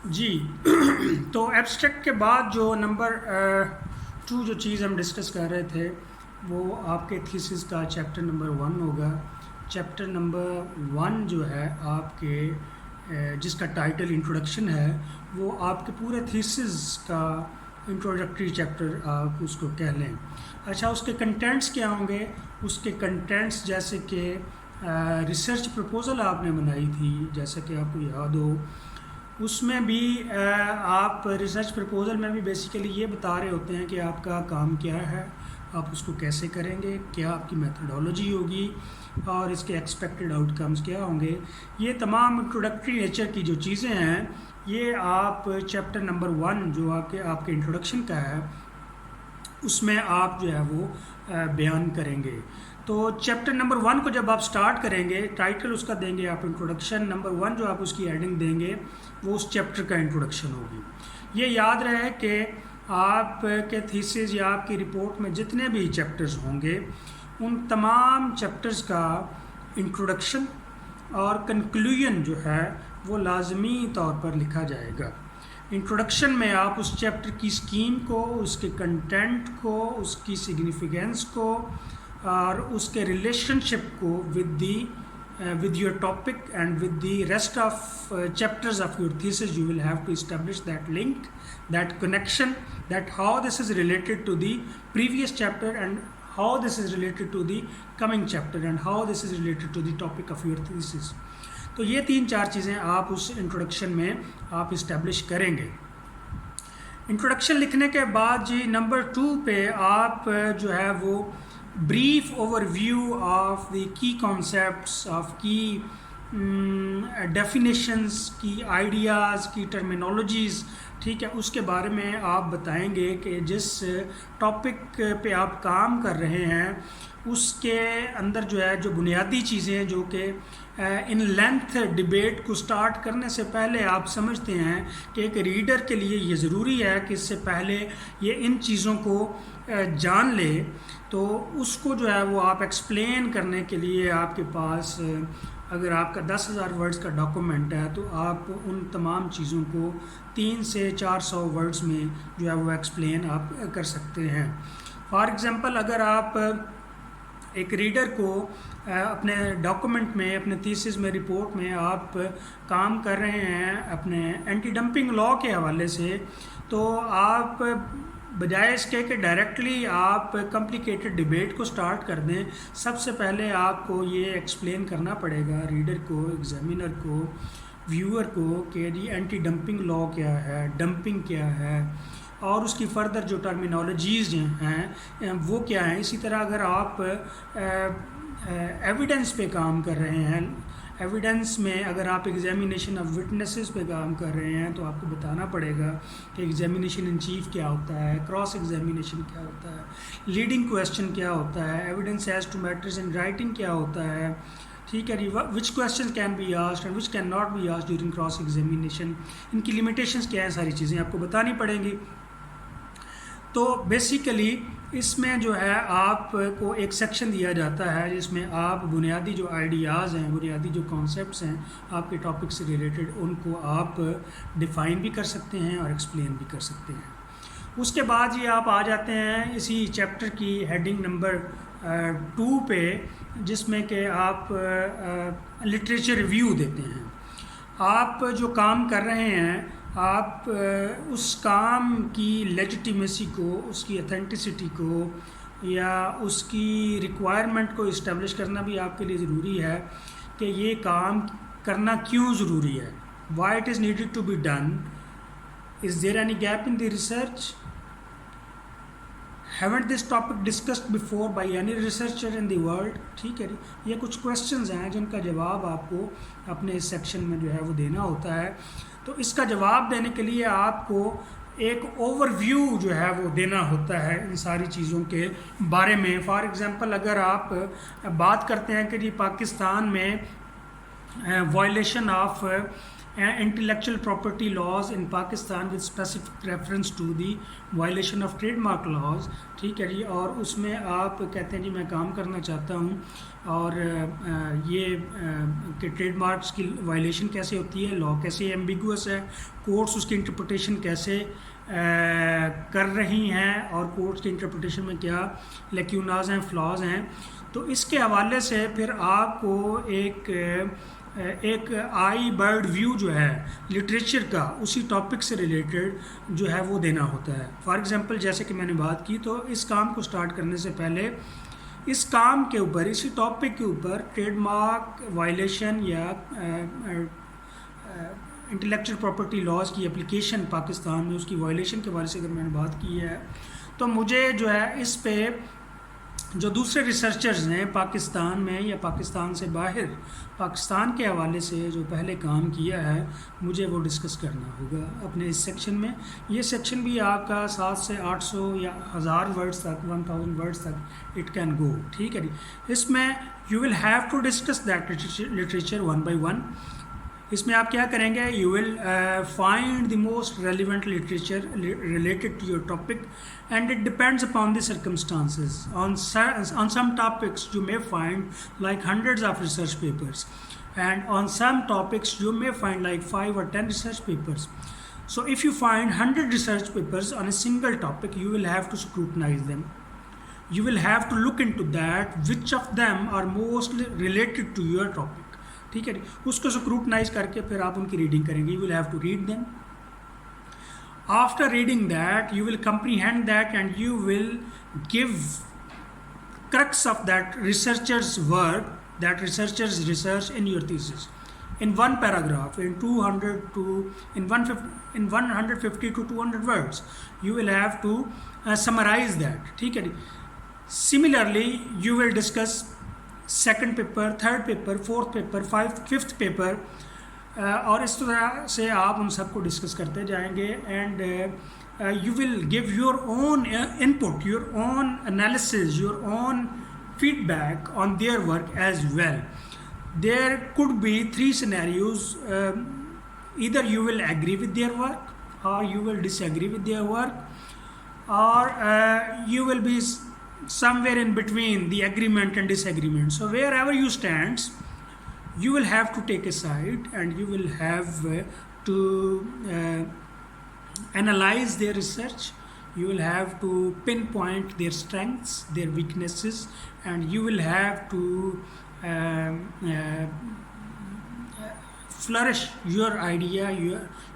جی تو ایبسٹریکٹ کے بعد جو نمبر 2 جو چیز ہم ڈسکس کر رہے تھے وہ آپ کے تھیسس کا چیپٹر نمبر 1 ہوگا. چیپٹر نمبر 1 جو ہے آپ کے جس کا ٹائٹل انٹروڈکشن ہے وہ آپ کے پورے تھیسس کا انٹروڈکٹری چیپٹر آپ اس کو کہہ لیں. اچھا، اس کے کنٹینٹس کیا ہوں گے؟ اس کے کنٹینٹس جیسے کہ ریسرچ پرپوزل آپ نے بنائی تھی، جیسا کہ آپ کو یاد ہو، اس میں بھی آپ ریسرچ پرپوزل میں بھی بیسیکلی یہ بتا رہے ہوتے ہیں کہ آپ کا کام کیا ہے، آپ اس کو کیسے کریں گے، کیا آپ کی میتھڈالوجی ہوگی اور اس کے ایکسپیکٹڈ آؤٹ کمز کیا ہوں گے. یہ تمام انٹروڈکٹری نیچر کی جو چیزیں ہیں یہ آپ چیپٹر نمبر 1 جو آپ کے انٹروڈکشن کا ہے اس میں آپ جو ہے وہ بیان کریں گے. تو چیپٹر نمبر 1 کو جب آپ سٹارٹ کریں گے، ٹائٹل اس کا دیں گے آپ انٹروڈکشن. نمبر 1 جو آپ اس کی ایڈنگ دیں گے وہ اس چیپٹر کا انٹروڈکشن ہوگی. یہ یاد رہے کہ آپ کے تھیسس یا آپ کی رپورٹ میں جتنے بھی چیپٹرز ہوں گے ان تمام چیپٹرز کا انٹروڈکشن اور کنکلوژن جو ہے وہ لازمی طور پر لکھا جائے گا. انٹروڈکشن میں آپ اس چیپٹر کی اسکیم کو، اس کے کنٹینٹ کو، اس کی سگنیفیکینس کو اور اس کے ریلیشن شپ کو with your topic and with the rest of chapters of your thesis, you will have to establish that link, that connection, that how this is related to the previous chapter and how this is related to the coming chapter and how this is related to the topic of your thesis. تو یہ 3-4 چیزیں آپ اس introduction میں آپ establish کریں گے. Introduction لکھنے کے بعد جی نمبر 2 پہ آپ جو ہے وہ brief overview of the key concepts, of key definitions, کی ideas, کی terminologies، ٹھیک ہے، اس کے بارے میں آپ بتائیں گے کہ جس ٹاپک پہ آپ کام کر رہے ہیں اس کے اندر جو ہے جو بنیادی چیزیں جو کہ ان لینتھ ڈیبیٹ کو سٹارٹ کرنے سے پہلے آپ سمجھتے ہیں کہ ایک ریڈر کے لیے یہ ضروری ہے کہ اس سے پہلے یہ ان چیزوں کو جان لے. تو اس کو جو ہے وہ آپ ایکسپلین کرنے کے لیے آپ کے پاس اگر آپ کا 10,000 ورڈز کا ڈاکومنٹ ہے تو آپ ان تمام چیزوں کو 300 سے 400 ورڈز میں جو ہے وہ ایکسپلین آپ کر سکتے ہیں. فار ایگزامپل اگر آپ ایک ریڈر کو اپنے ڈاکومنٹ میں، اپنے تھیسس میں، رپورٹ میں آپ کام کر رہے ہیں اپنے اینٹی ڈمپنگ لاء کے حوالے سے، تو آپ بجائے اس کے کہ ڈائریکٹلی آپ کمپلیکیٹڈ ڈیبیٹ کو سٹارٹ کر دیں، سب سے پہلے آپ کو یہ ایکسپلین کرنا پڑے گا ریڈر کو، ایگزامینر کو، ویور کو کہ جی اینٹی ڈمپنگ لاء کیا ہے، ڈمپنگ کیا ہے اور اس کی فردر جو ٹرمینالوجیز ہیں وہ کیا ہیں. اسی طرح اگر آپ ایویڈنس پہ کام کر رہے ہیں، ایویڈنس میں اگر آپ ایگزامینیشن آف وٹنسز پہ کام کر رہے ہیں تو آپ کو بتانا پڑے گا کہ ایگزامینیشن ان چیف کیا ہوتا ہے، کراس ایگزامینیشن کیا ہوتا ہے، لیڈنگ کویسچن کیا ہوتا ہے، evidence as to matters in writing کیا ہوتا ہے، ٹھیک ہے جی، which question can be asked and which can not be asked during cross examination, ان کی لمیٹیشنز کیا ہیں، ساری چیزیں آپ کو بتانی پڑیں گی. تو بیسیکلی اس میں جو ہے آپ کو ایک سیکشن دیا جاتا ہے جس میں آپ بنیادی جو آئیڈیاز ہیں، بنیادی جو کانسیپٹس ہیں آپ کے ٹاپک سے ریلیٹڈ، ان کو آپ ڈیفائن بھی کر سکتے ہیں اور ایکسپلین بھی کر سکتے ہیں. اس کے بعد یہ آپ آ جاتے ہیں اسی چیپٹر کی ہیڈنگ نمبر 2 پہ، جس میں کہ آپ لٹریچر ریویو دیتے ہیں. آپ جو کام کر رہے ہیں آپ اس کام کی لیجیٹیمیسی کو، اس کی اتھینٹسٹی کو یا اس کی ریکوائرمنٹ کو اسٹیبلش کرنا بھی آپ کے لیے ضروری ہے کہ یہ کام کرنا کیوں ضروری ہے. Why it is needed to be done, is there any gap in the research, haven't this topic discussed before by any researcher in the world. ٹھیک ہے جی، یہ کچھ کویسچنز ہیں جن کا جواب آپ کو اپنے اس سیکشن میں جو ہے وہ دینا ہوتا ہے. تو اس کا جواب دینے کے لیے آپ کو ایک اوور ویو جو ہے وہ دینا ہوتا ہے ان ساری چیزوں کے بارے میں. فار ایگزامپل اگر آپ بات کرتے ہیں کہ جی پاکستان میں violation of intellectual property laws in Pakistan with specific reference to the violation of trademark laws. ٹھیک ہے جی. اور اس میں آپ کہتے ہیں جی میں کام کرنا چاہتا ہوں اور یہ کہ ٹریڈ مارکس کی وائلیشن کیسے ہوتی ہے, لا کیسے ایمبیگوس ہے, کورٹس اس کی انٹرپریٹیشن کیسے کر رہی ہیں اور کورٹس کی انٹرپریٹیشن میں کیا لیکیوناز ہیں, فلاز ہیں. تو اس کے حوالے سے پھر آپ کو ایک آئی برڈ ویو جو ہے لٹریچر کا اسی ٹاپک سے ریلیٹڈ جو ہے وہ دینا ہوتا ہے. فار ایگزامپل جیسے کہ میں نے بات کی, تو اس کام کو سٹارٹ کرنے سے پہلے اس کام کے اوپر, اسی ٹاپک کے اوپر ٹریڈ مارک وائلیشن یا انٹلیکچوئل پراپرٹی لاز کی اپلیکیشن پاکستان میں اس کی وائلیشن کے بارے سے اگر میں نے بات کی ہے, تو مجھے جو ہے اس پہ جو دوسرے ریسرچرز ہیں پاکستان میں یا پاکستان سے باہر, پاکستان کے حوالے سے جو پہلے کام کیا ہے, مجھے وہ ڈسکس کرنا ہوگا اپنے اس سیکشن میں. یہ سیکشن بھی آپ کا 700 سے 800 یا 1000 ورڈز تک, 1000 ورڈز تک اٹ کین گو. ٹھیک ہے جی. اس میں you will have to discuss that literature one by one. اس میں آپ کیا کریں گے, you will find the most relevant literature related to your topic and it depends upon the circumstances. On some topics you may find like hundreds of research papers, and on some topics you may find like 5 or 10 research papers. So if you find 100 research papers on a single topic, you will have to scrutinize them. You will have to look into that which of them are mostly related to your topic. ٹھیک ہے, اس کو scrutinize کر کے پھر آپ ان کی reading کریں گے. You will have to read them. After reading that, you will comprehend that and you will give crux of that researcher's work, that researcher's research in your thesis. In one paragraph, in 150 to 200 words, you will have to summarize that. ٹھیک ہے. Similarly, you will discuss second paper, third paper, fourth paper, fifth paper. اور اس طرح سے آپ ان سب کو discuss کرتے جائیں گے. And you will give your own input, your own analysis, your own feedback on their work as well. There could be 3 scenarios. Either you will agree with their work, or you will disagree with their work, or you will be somewhere in between the agreement and disagreement. So wherever you stand, you will have to take a side and you will have to analyze their research. You will have to pinpoint their strengths, their weaknesses, and you will have to flourish your idea.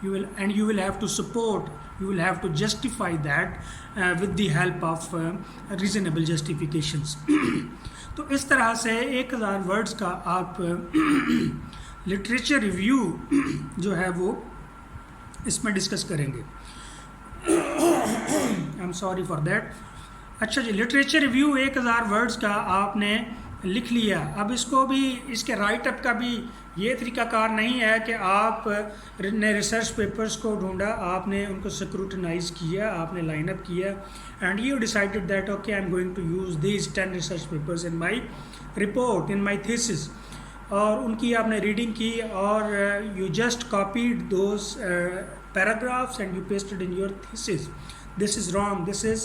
You will have to support, you will have to justify that with the help of reasonable justifications. تو اس طرح سے 1000 words کا آپ literature review جو ہے وہ اس میں ڈسکس کریں گے. I am sorry for that. اچھا جی, لٹریچر ریویو 1000 ورڈز کا آپ نے لکھ لیا. اب اس کو بھی, اس کے رائٹ اپ کا بھی یہ طریقہ کار نہیں ہے کہ آپ نے ریسرچ پیپرز کو ڈھونڈا, آپ نے ان کو سکروٹنائز کیا, آپ نے لائن اپ کیا, and you decided that okay, I'm going to use these 10 research papers in my report, in my thesis. اور ان کی آپ نے ریڈنگ کی اور you just copied those paragraphs and you pasted in your thesis. This is wrong, this is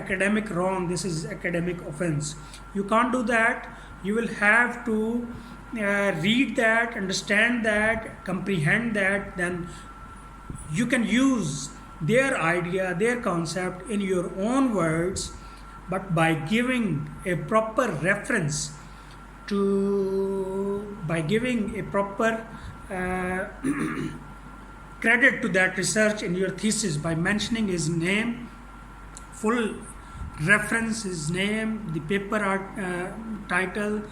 academic wrong, this is academic offense. You can't do that. You will have to read that, understand that, comprehend that, then you can use their idea, their concept in your own words, but by giving a proper reference to, by giving a proper credit to that research in your thesis, by mentioning his name, full reference, his name, the paper title,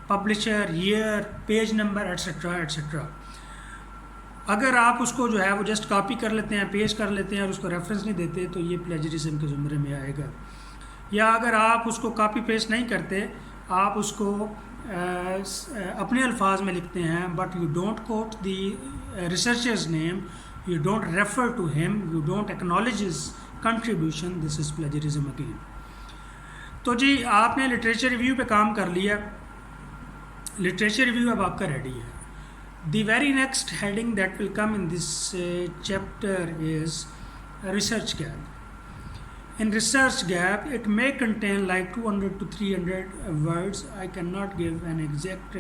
publisher, year, page number, etc. etc. اگر آپ اس کو جو ہے وہ just copy کر لیتے ہیں, پیش کر لیتے ہیں اور اس کو ریفرنس نہیں دیتے, تو یہ پلیجرزم کے زمرے میں آئے گا. یا اگر آپ اس کو کاپی پیسٹ نہیں کرتے, آپ اس کو اپنے الفاظ میں لکھتے ہیں, but you don't quote the researcher's name, you don't refer to him, you don't acknowledge his contribution, this is plagiarism again. تو جی آپ نے لٹریچر ریویو پہ کام کر لیا. لٹریچر ریویو اب آپ کا ریڈی ہے. The very next heading that will come in this chapter is research gap. In research gap, it may contain like 200 to 300 words. I cannot give an exact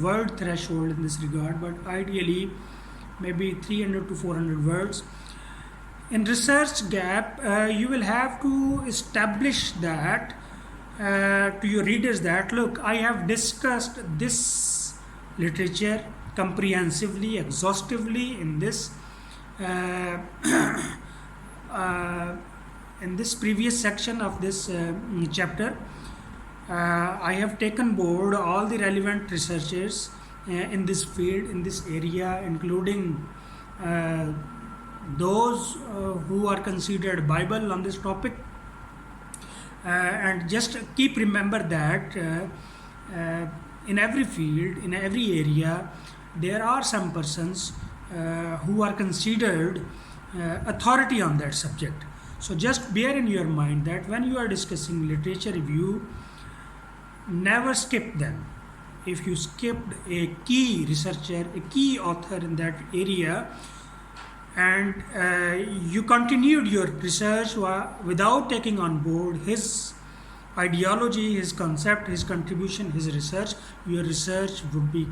word threshold in this regard, but ideally maybe 300 to 400 words. In research gap, you will have to establish that to your readers that, look, I have discussed this literature comprehensively, exhaustively in this previous section of this chapter. I have taken board all the relevant researchers in this field, in this area, including those who are considered Bible on this topic. And just keep remember that in every field, in every area, there are some persons who are considered authority on that subject. So just bear in your mind that when you are discussing literature review, never skip them. If you skipped a key researcher, a key author in that area, and you continued your research without taking on board his ideology, his concept, his contribution, his research, your research would be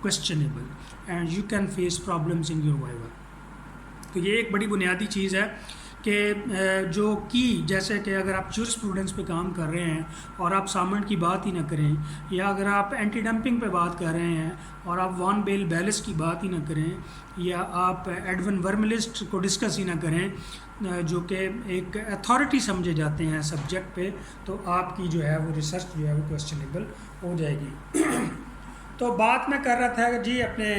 questionable and you can face problems in your viva. تو یہ ایک بڑی بنیادی چیز ہے کہ جو کی جیسے کہ اگر آپ جورسپروڈنس پہ کام کر رہے ہیں اور آپ سامنٹ کی بات ہی نہ کریں، یا اگر آپ اینٹی ڈمپنگ پہ بات کر رہے ہیں اور آپ وان بیل بیلس کی بات ہی نہ کریں، یا آپ ایڈون ورملسٹ کو ڈسکس ہی نہ کریں جو کہ ایک اتھارٹی سمجھے جاتے ہیں سبجیکٹ پہ، تو آپ کی جو ہے وہ ریسرچ جو ہے وہ کویسچنیبل ہو جائے گی. تو بات میں کر رہا تھا کہ جی اپنے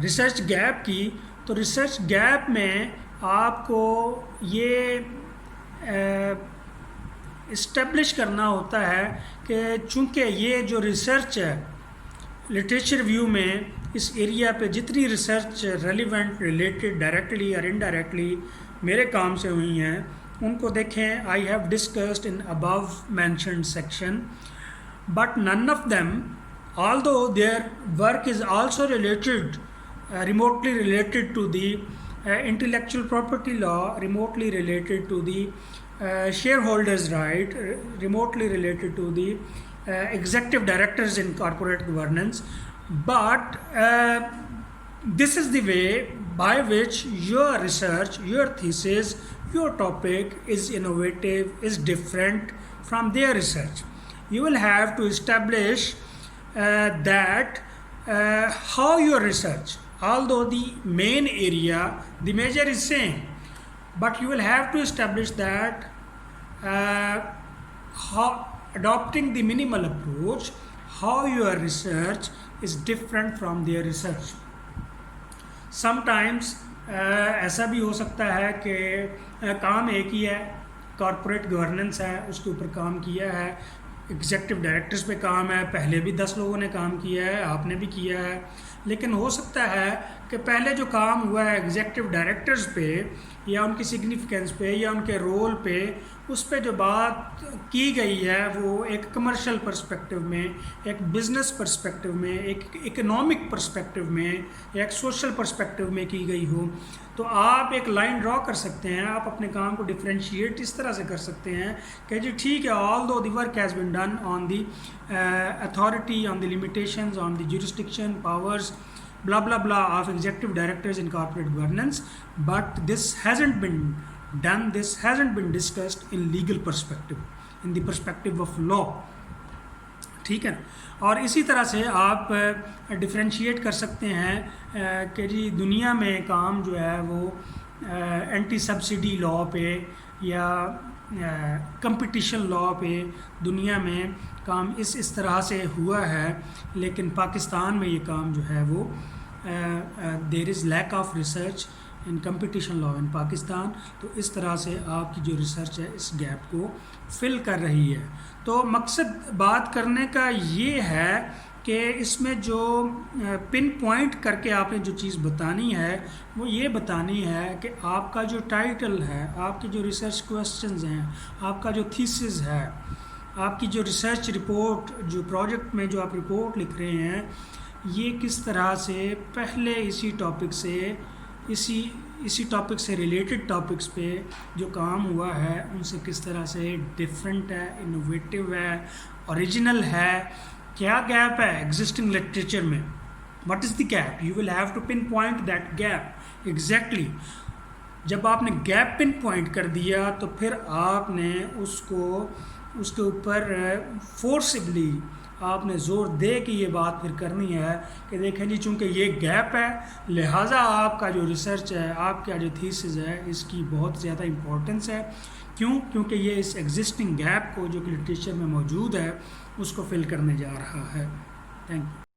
ریسرچ گیپ کی. تو ریسرچ گیپ میں آپ کو یہ اسٹیبلش کرنا ہوتا ہے کہ چونکہ یہ جو ریسرچ ہے لٹریچر ریویو میں اس ایریا پہ جتنی ریسرچ ریلیونٹ ریلیٹڈ ڈائریکٹلی اور انڈائریکٹلی میرے کام سے ہوئی ہیں ان کو دیکھیں. I have discussed in above mentioned section but none of them although their work is also related, remotely related to the intellectual property law, remotely related to the shareholders' right, remotely related to the executive directors in corporate governance, but this is the way by which your research, your thesis, your topic is innovative, is different from their research. You will have to establish that how your research, although the main area, the major is same, but you will have to establish that how adopting the minimal approach, how your research is different from their research. Sometimes ایسا بھی ہو سکتا ہے کہ کام ایک ہی ہے، corporate governance ہے، اس کے اوپر کام کیا ہے، ایگزیکٹو ڈائریکٹرز پہ کام ہے، پہلے بھی 10 لوگوں نے کام کیا ہے، آپ نے بھی کیا ہے، لیکن ہو سکتا ہے کہ پہلے جو کام ہوا ہے ایگزیکٹو ڈائریکٹرز پہ یا ان کی سگنیفیکنس پہ یا ان کے رول پہ، اس پہ جو بات کی گئی ہے وہ ایک کمرشل پرسپیکٹو میں، ایک بزنس پرسپیکٹو میں، ایک اکنامک پرسپیکٹو میں، ایک سوشل پرسپیکٹو میں کی گئی ہو، تو آپ ایک لائن ڈرا کر سکتے ہیں. آپ اپنے کام کو ڈفرینشیٹ اس طرح سے کر سکتے ہیں کہ جی ٹھیک ہے، although the work has been done on the authority, on the limitations, on the jurisdiction powers blah blah blah of executive directors in corporate governance, but this hasn't been done, this hasn't been discussed in legal perspective, in the perspective of law. ٹھیک ہے. اور اسی طرح سے آپ differentiate کر سکتے ہیں کہ جی دنیا میں کام جو ہے وہ اینٹی سبسڈی لا پہ یا کمپٹیشن لا پہ دنیا میں کام اس طرح سے ہوا ہے، لیکن پاکستان میں یہ کام جو ہے وہ there is lack of research in competition law in Pakistan. تو اس طرح سے آپ کی جو ریسرچ ہے اس گیپ کو فل کر رہی ہے. تو مقصد بات کرنے کا یہ ہے کہ اس میں جو پن پوائنٹ کر کے آپ نے جو چیز بتانی ہے وہ یہ بتانی ہے کہ آپ کا جو ٹائٹل ہے، آپ کی جو ریسرچ کویسچنز ہیں، آپ کا جو تھیسس ہے، آپ کی جو ریسرچ رپورٹ جو پروجیکٹ میں جو آپ رپورٹ لکھ رہے ہیں یہ کس طرح سے پہلے اسی ٹاپک سے ریلیٹڈ ٹاپکس پہ جو کام ہوا ہے ان سے کس طرح سے ڈفرینٹ ہے، انوویٹو ہے، اوریجنل ہے، کیا گیپ ہے ایگزسٹنگ لٹریچر میں، what is the gap, you will have to pinpoint that gap exactly. جب آپ نے گیپ پن پوائنٹ کر دیا تو پھر آپ نے اس کے اوپر فورسبلی آپ نے زور دے کے یہ بات پھر کرنی ہے کہ دیکھیں جی چونکہ یہ گیپ ہے لہٰذا آپ کا جو ریسرچ ہے، آپ کا جو تھیسس ہے، اس کی بہت زیادہ امپورٹنس ہے. کیونکہ یہ اس ایگزسٹنگ گیپ کو جو کہ لٹریچر میں موجود ہے اس کو فل کرنے جا رہا ہے. Thank you.